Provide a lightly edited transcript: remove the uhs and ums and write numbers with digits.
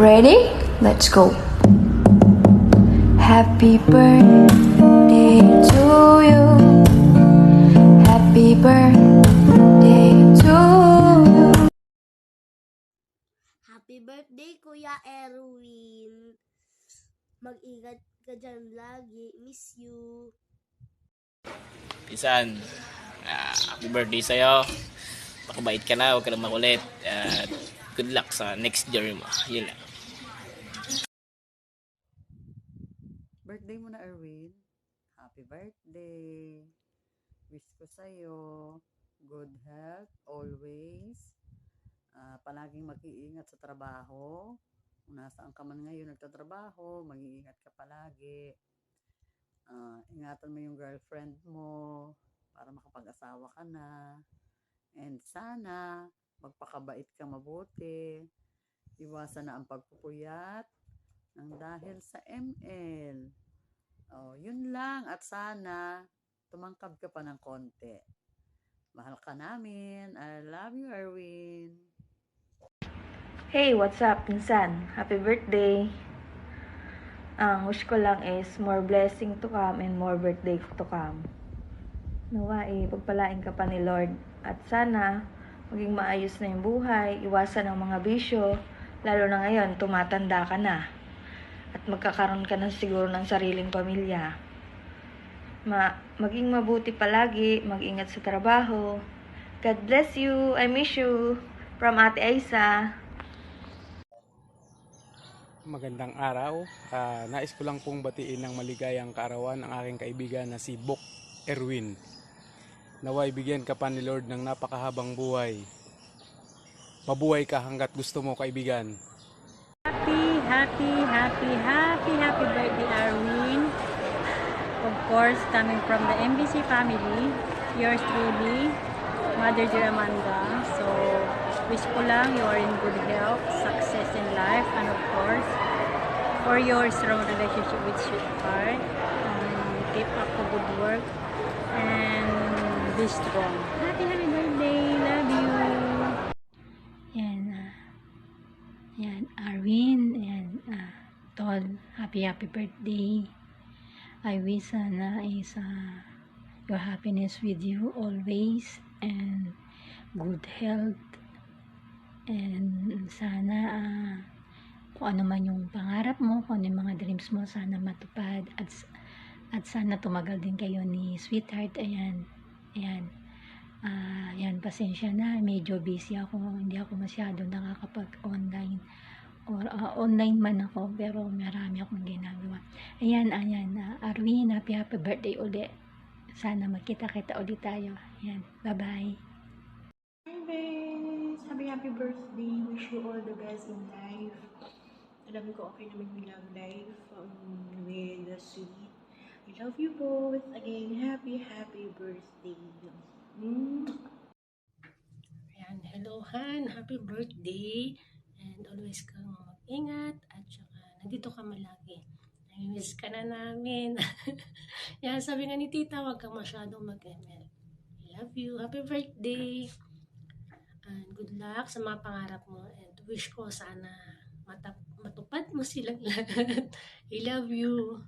Ready? Let's go. Happy birthday to you. Happy birthday to you. Happy birthday, Kuya Erwin. Mag-ingat ka dyan lagi. Miss you. Isan, happy birthday sa'yo. Pakabait ka na, huwag ka na makulit. Good luck sa next year mo. Yun lang. Birthday mo na, Erwin. Happy birthday. Wish ko sa'yo good health always. Palaging mag-iingat sa trabaho. Kung nasaan ka man ngayon nagtatrabaho, mag-iingat ka palagi. Ingatan mo yung girlfriend mo para makapag-asawa ka na. And sana magpakabait ka mabuti. Iwasan na ang pagpupuyat nang dahil sa ML. Yun lang, at sana tumangkad ka pa ng konti. Mahal ka namin. I love you, Erwin. Hey, what's up, pinsan? Happy birthday. Ang wish ko lang is more blessing to come and more birthday to come. Nawa, pagpalain ka pa ni Lord. At sana, maging maayos na yung buhay, iwasan ang mga bisyo, lalo na ngayon, tumatanda ka na. At magkakaroon ka na siguro ng sariling pamilya. Maging mabuti palagi, mag-ingat sa trabaho. God bless you. I miss you. From Ate Aisa. Magandang araw. Nais ko lang pong batiin ng maligayang kaarawan ang aking kaibigan na si Bok Erwin. Naway bigyan ka pa ni Lord ng napakahabang buhay. Mabuhay ka hanggat gusto mo, kaibigan. Happy birthday, Erwin. Of course, coming from the MBC family, yours truly, Mother dear Amanda. So, wish ko lang you are in good health, success in life, and of course, for your strong relationship with sweetheart. Keep up the good work and be strong. Happy birthday. Love you. Yan, Arwin, Tol, happy birthday. I wish sana is your happiness with you always and good health, and sana kung ano man yung pangarap mo, kung ano yung mga dreams mo, sana matupad, at sana tumagal din kayo ni sweetheart. Ayan, pasensya na, medyo busy ako, hindi ako masyado nakakapag-online or online man ako, pero marami akong ginagawa. Ayan, Arwin, happy birthday ulit. Sana magkita-kita ulit tayo. Ayan, bye-bye. Hi guys! Happy birthday! Wish you all the best in life. Alam ko okay naman yung love life with the sweet. I love you both. Again, happy birthday. Ayan, hello Han! Happy birthday! And always kang mag-ingat at saka nandito ka malagi. Nami-miss ka na namin. Yan, sabi nga ni tita, huwag kang masyadong mag-ML. I love you. Happy birthday! And good luck sa mga pangarap mo. And wish ko sana matupad mo silang lahat. I love you.